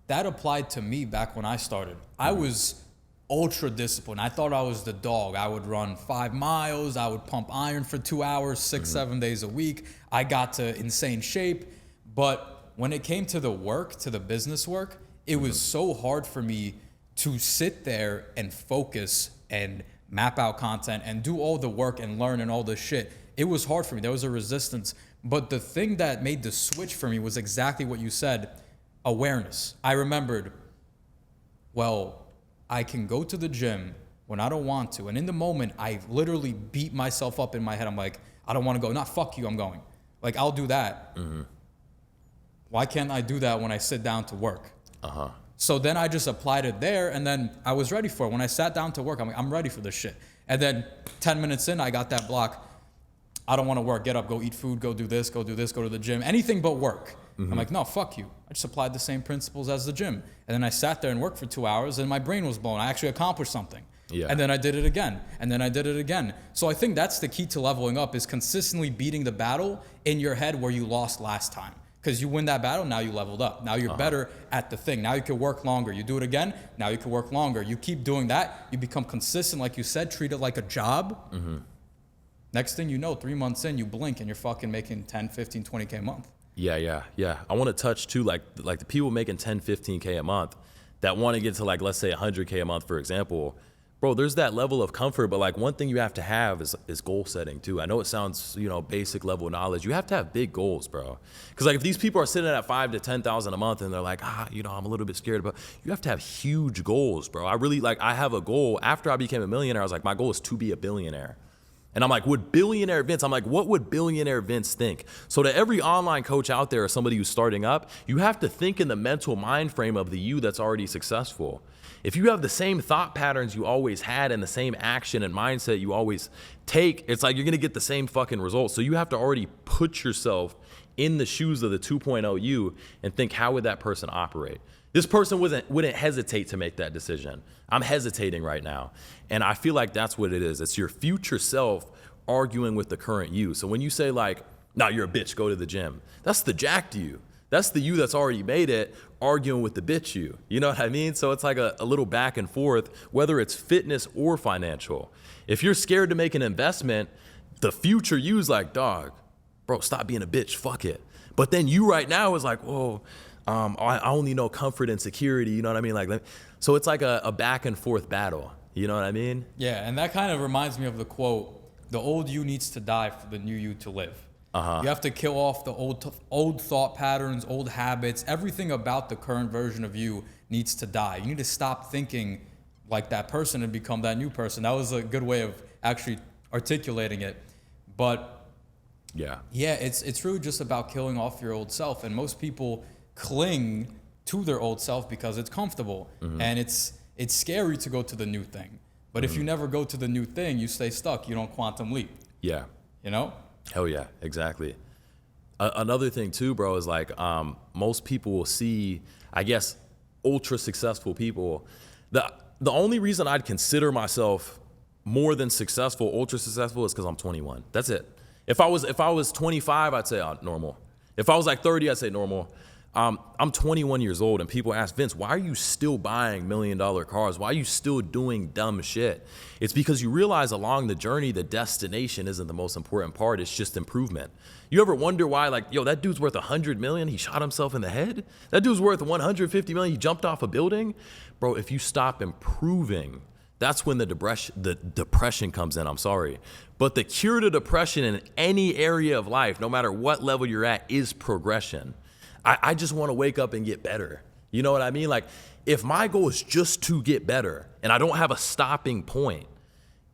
that applied to me back when I started. I was ultra disciplined. I thought I was the dog. I would run 5 miles. I would pump iron for 2 hours, 6-7 days a week. I got to insane shape. But when it came to the work, to the business work, it was so hard for me to sit there and focus and map out content and do all the work and learn and all this shit. It was hard for me. There was a resistance. But the thing that made the switch for me was exactly what you said, awareness. I remembered, well, I can go to the gym when I don't want to. And in the moment, I literally beat myself up in my head. I'm like, I don't want to go. Not fuck you, I'm going. Like, I'll do that. Why can't I do that when I sit down to work? So then I just applied it there, and then I was ready for it. When I sat down to work, I'm like, I'm ready for this shit. And then 10 minutes in, I got that block. I don't want to work. Get up, go eat food, go do this, go to the gym. Anything but work. I'm like, no, fuck you. I just applied the same principles as the gym. And then I sat there and worked for 2 hours, and my brain was blown. I actually accomplished something. Yeah. And then I did it again. And then I did it again. So I think that's the key to leveling up, is consistently beating the battle in your head where you lost last time. Because you win that battle, now you leveled up. Now you're better at the thing. Now you can work longer. You do it again, now you can work longer. You keep doing that, you become consistent, like you said, treat it like a job. Next thing you know, 3 months in, you blink and you're fucking making 10, 15, 20K a month. Yeah. I want to touch too, like the people making 10, 15K a month that want to get to like, let's say 100K a month, for example. Bro, there's that level of comfort, but like one thing you have to have is goal setting too. I know it sounds, you know, basic level knowledge. You have to have big goals, bro. Because like if these people are sitting at 5 to 10,000 a month and they're like, you know, I'm a little bit scared, but you have to have huge goals, bro. I have a goal. After I became a millionaire, I was like, my goal is to be a billionaire. And I'm like, what would billionaire Vince think? So to every online coach out there or somebody who's starting up, you have to think in the mental mind frame of the you that's already successful. If you have the same thought patterns you always had and the same action and mindset you always take, it's like you're gonna get the same fucking results. So you have to already put yourself in the shoes of the 2.0 you and think, how would that person operate? This person wouldn't hesitate to make that decision. I'm hesitating right now. And I feel like that's what it is. It's your future self arguing with the current you. So when you say like, nah, you're a bitch, go to the gym. That's the jacked you. That's the you that's already made it arguing with the bitch you. You know what I mean? So it's like a little back and forth, whether it's fitness or financial. If you're scared to make an investment, the future you's like, dog, bro, stop being a bitch, fuck it. But then you right now is like, whoa, I only know comfort and security, you know what I mean? Like, so it's like a back and forth battle, you know what I mean? Yeah, and that kind of reminds me of the quote, the old you needs to die for the new you to live. You have to kill off the old thought patterns, old habits. Everything about the current version of you needs to die. You need to stop thinking like that person and become that new person. That was a good way of actually articulating it. But yeah, it's really just about killing off your old self. And most people cling to their old self because it's comfortable. And it's scary to go to the new thing. But if you never go to the new thing, you stay stuck. You don't quantum leap. Yeah. You know? Hell yeah, exactly. Another thing too, bro, is like most people will see, I guess, ultra successful people. The only reason I'd consider myself more than successful, ultra successful, is because I'm 21. That's it. If I was 25, I'd say normal. If I was like 30, I'd say normal. I'm 21 years old, and people ask, Vince, why are you still buying $1 million cars? Why are you still doing dumb shit? It's because you realize along the journey, the destination isn't the most important part. It's just improvement. You ever wonder why, like, yo, that dude's worth $100 million. He shot himself in the head. That dude's worth $150 million. He jumped off a building. Bro, if you stop improving, that's when the depression comes in. I'm sorry. But the cure to depression in any area of life, no matter what level you're at, is progression. I just want to wake up and get better. You know what I mean? Like, if my goal is just to get better and I don't have a stopping point,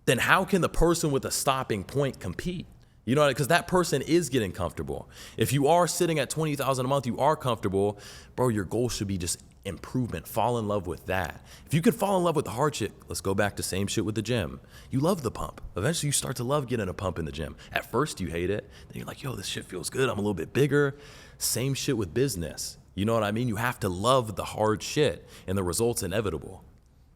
then how can the person with a stopping point compete? You know, because that person is getting comfortable. If you are sitting at $20,000 a month, you are comfortable, bro, your goal should be just improvement. Fall in love with that. If you could fall in love with the hard shit, let's go back to same shit with the gym. You love the pump. Eventually you start to love getting a pump in the gym. At first you hate it. Then you're like, yo, this shit feels good. I'm a little bit bigger. Same shit with business. You know what I mean? You have to love the hard shit, and the result's inevitable.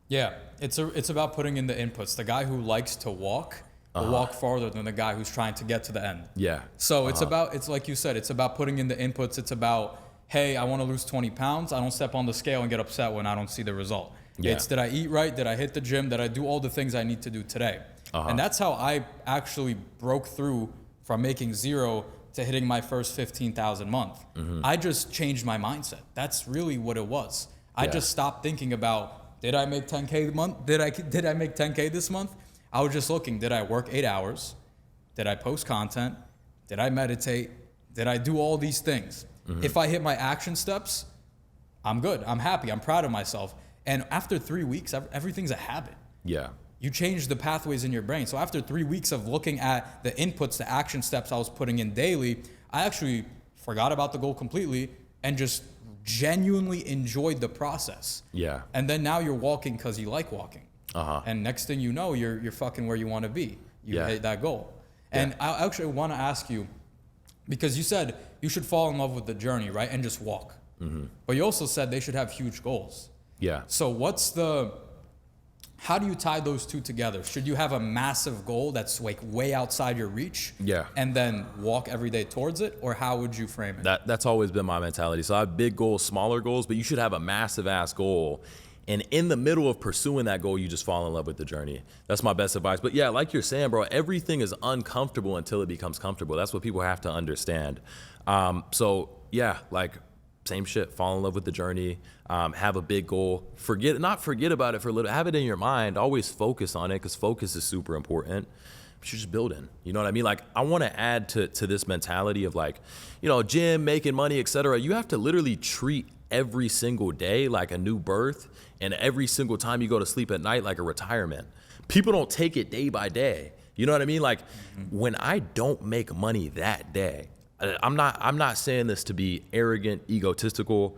Yeah, it's about putting in the inputs. The guy who likes to walk will walk farther than the guy who's trying to get to the end. Yeah. So it's like you said, it's about putting in the inputs. It's about, hey, I want to lose 20 pounds. I don't step on the scale and get upset when I don't see the result. Yeah. It's, did I eat right? Did I hit the gym? Did I do all the things I need to do today? And that's how I actually broke through from making zero to hitting my first 15,000 a month. I just changed my mindset. That's really what it was. I just stopped thinking about, did I make 10K a month? Did I make 10K this month? I was just looking, did I work 8 hours? Did I post content? Did I meditate? Did I do all these things? If I hit my action steps, I'm good. I'm happy. I'm proud of myself. And after 3 weeks, everything's a habit. Yeah. You change the pathways in your brain. So after 3 weeks of looking at the inputs, the action steps I was putting in daily, I actually forgot about the goal completely and just genuinely enjoyed the process. Yeah. And then now you're walking because you like walking. And next thing you know, you're fucking where you want to be. You hit that goal. And I actually want to ask you, because you said you should fall in love with the journey, right? And just walk. But you also said they should have huge goals. Yeah. So how do you tie those two together? Should you have a massive goal that's like way outside your reach? Yeah. And then walk every day towards it? Or how would you frame it? That's always been my mentality. So I have big goals, smaller goals, but you should have a massive ass goal. And in the middle of pursuing that goal, you just fall in love with the journey. That's my best advice. But yeah, like you're saying, bro, everything is uncomfortable until it becomes comfortable. That's what people have to understand. So yeah, like same shit, fall in love with the journey, have a big goal, not forget about it for a little, have it in your mind, always focus on it, because focus is super important. But you're just building, you know what I mean? Like, I want to add to this mentality of like, you know, gym, making money, etc. You have to literally treat every single day like a new birth, and every single time you go to sleep at night like a retirement. People don't take it day by day. You know what I mean? Like, when I don't make money that day, I'm not saying this to be arrogant, egotistical.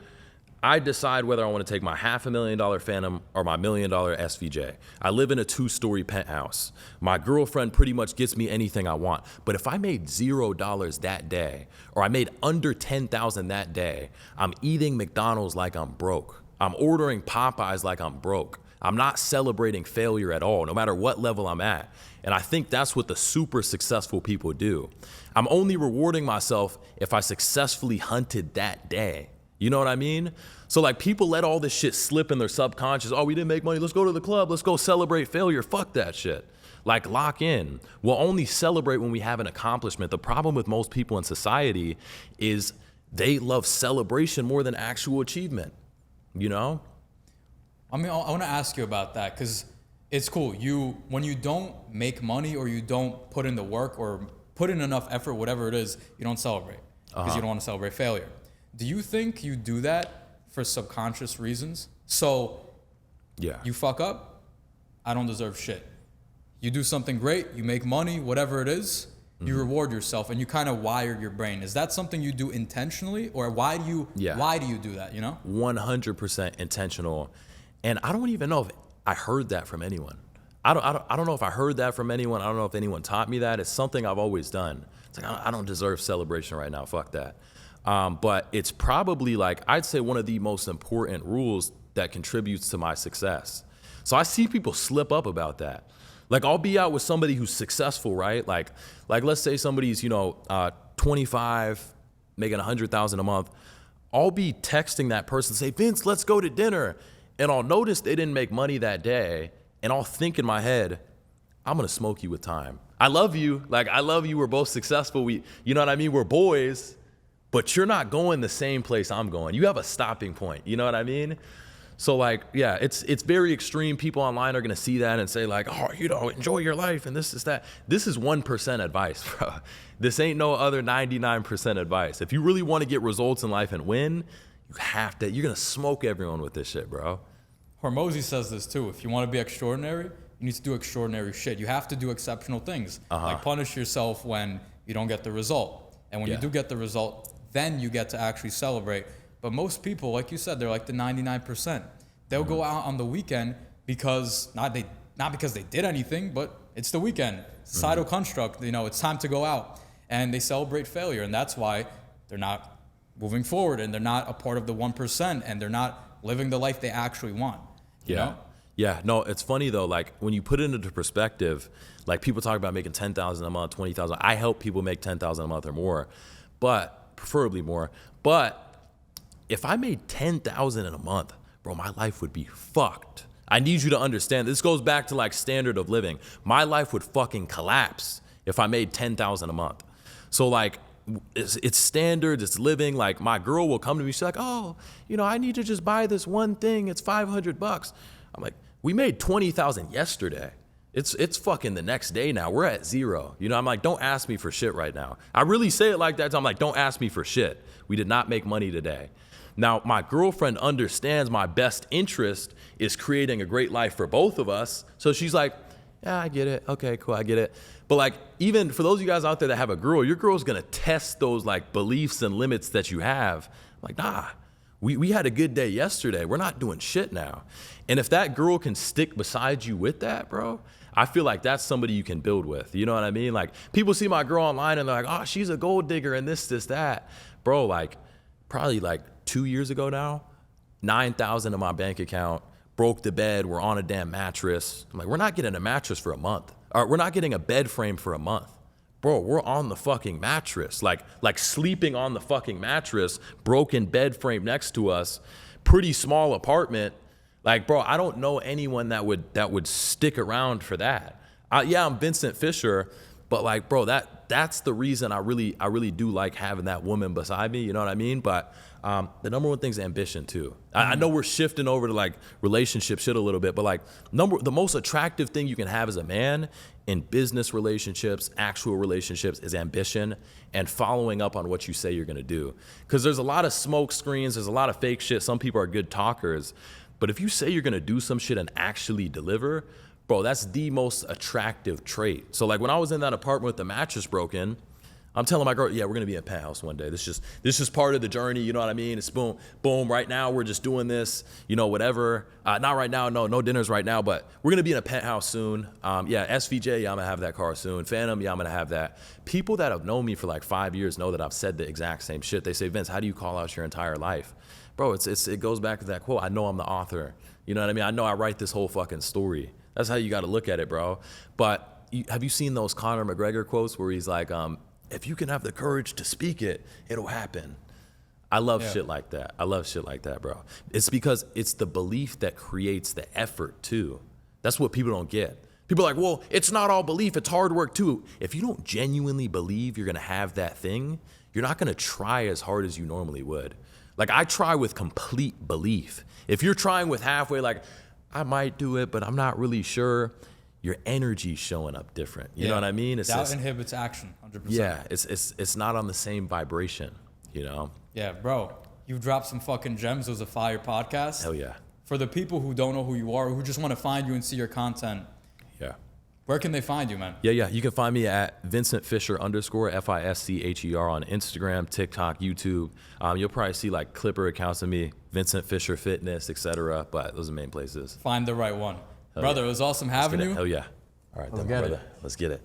I decide whether I want to take my $500,000 Phantom or my $1 million SVJ. I live in a 2-story penthouse. My girlfriend pretty much gets me anything I want. But if I made $0 that day, or I made under $10,000 that day, I'm eating McDonald's like I'm broke. I'm ordering Popeyes like I'm broke. I'm not celebrating failure at all, no matter what level I'm at. And I think that's what the super successful people do. I'm only rewarding myself if I successfully hunted that day. You know what I mean? So like, people let all this shit slip in their subconscious. Oh, we didn't make money. Let's go to the club. Let's go celebrate failure. Fuck that shit. Like, lock in. We'll only celebrate when we have an accomplishment. The problem with most people in society is they love celebration more than actual achievement. You know? I mean, I want to ask you about that, because it's cool. When you don't make money, or you don't put in the work or put in enough effort, whatever it is, you don't celebrate because you don't want to celebrate failure. Do you think you do that for subconscious reasons? So you fuck up, I don't deserve shit. You do something great, you make money, whatever it is, you reward yourself, and you kind of wire your brain. Is that something you do intentionally, or why do you do that, you know? 100% intentional. And I don't even know if I heard that from anyone. I don't know if I heard that from anyone. I don't know if anyone taught me that. It's something I've always done. It's like, I don't deserve celebration right now. Fuck that. But it's probably like, I'd say one of the most important rules that contributes to my success. So I see people slip up about that. Like, I'll be out with somebody who's successful, right? Like let's say somebody's, 25, making $100,000 a month. I'll be texting that person, say, Vince, let's go to dinner. And I'll notice they didn't make money that day. And I'll think in my head, I'm gonna smoke you with time. I love you. Like, I love you. We're both successful. You know what I mean? We're boys, but you're not going the same place I'm going. You have a stopping point. You know what I mean? So like, yeah, it's very extreme. People online are gonna see that and say like, oh, enjoy your life and this is that. This is 1% advice, bro. This ain't no other 99% advice. If you really wanna get results in life and win, you're gonna smoke everyone with this shit, bro. Hormozy says this too. If you wanna be extraordinary, you need to do extraordinary shit. You have to do exceptional things. Like punish yourself when you don't get the result. And when you do get the result, then you get to actually celebrate. But most people, like you said, they're like the 99%. They'll go out on the weekend because not because they did anything, but it's the weekend. Societal construct, it's time to go out. And they celebrate failure. And that's why they're not moving forward and they're not a part of the 1% and they're not living the life they actually want. You know? Yeah, no, it's funny though, like when you put it into perspective, like people talk about making 10,000 a month, 20,000. I help people make 10,000 a month or more, but preferably more. But if I made 10,000 in a month, bro, my life would be fucked. I need you to understand. This goes back to like standard of living. My life would fucking collapse if I made 10,000 a month. So like, it's standards, it's living. Like my girl will come to me, she's like, oh, I need to just buy this one thing. It's $500. I'm like, we made 20,000 yesterday. It's fucking the next day now. We're at zero. I'm like, don't ask me for shit right now. I really say it like that. I'm like, don't ask me for shit. We did not make money today. Now, my girlfriend understands my best interest is creating a great life for both of us. So she's like, yeah, I get it. Okay, cool, I get it. But like, even for those of you guys out there that have a girl, your girl's gonna test those like beliefs and limits that you have. I'm like, nah, we had a good day yesterday. We're not doing shit now. And if that girl can stick beside you with that, bro, I feel like that's somebody you can build with. You know what I mean? Like, people see my girl online and they're like, oh, she's a gold digger and this, that. Bro, like, probably like 2 years ago now, 9,000 in my bank account, broke the bed, we're on a damn mattress. I'm like, we're not getting a mattress for a month. Or we're not getting a bed frame for a month. Bro, we're on the fucking mattress. Like sleeping on the fucking mattress, broken bed frame next to us, pretty small apartment. Like, bro, I don't know anyone that would stick around for that. Yeah, I'm Vincent Fischer, but like, bro, that's the reason I really do like having that woman beside me. You know what I mean? But the number one thing is ambition too. I know we're shifting over to like relationship shit a little bit, but like the most attractive thing you can have as a man in business relationships, actual relationships, is ambition and following up on what you say you're gonna do. Because there's a lot of smoke screens, there's a lot of fake shit. Some people are good talkers, but if you say you're gonna do some shit and actually deliver, bro, that's the most attractive trait. So like when I was in that apartment with the mattress broken, I'm telling my girl, yeah, we're gonna be in a penthouse one day. This is part of the journey, you know what I mean? It's boom. Right now we're just doing this, whatever. Not right now, no dinners right now, but we're gonna be in a penthouse soon. SVJ, yeah, I'm gonna have that car soon. Phantom, yeah, I'm gonna have that. People that have known me for like 5 years know that I've said the exact same shit. They say, Vince, how do you call out your entire life? Bro, it goes back to that quote. I know I'm the author. You know what I mean? I know I write this whole fucking story. That's how you gotta look at it, bro. But have you seen those Conor McGregor quotes where he's like, if you can have the courage to speak it, it'll happen. I love shit like that. I love shit like that, bro. It's because it's the belief that creates the effort too. That's what people don't get. People are like, well, it's not all belief, it's hard work too. If you don't genuinely believe you're gonna have that thing, you're not gonna try as hard as you normally would. Like, I try with complete belief. If you're trying with halfway, like, I might do it, but I'm not really sure, your energy's showing up different. You know what I mean? Doubt inhibits action, 100%. Yeah, it's not on the same vibration, you know? Yeah, bro, you dropped some fucking gems. It was a fire podcast. Hell yeah. For the people who don't know who you are, who just want to find you and see your content, Yeah. where can they find you, man? Yeah. You can find me at Vincent Fischer _ FISCHER on Instagram, TikTok, YouTube. You'll probably see like Clipper accounts of me, Vincent Fischer Fitness, etc. But those are the main places. Find the right one. Brother, it was awesome having you. Hell yeah. All right, then, brother. Let's get it.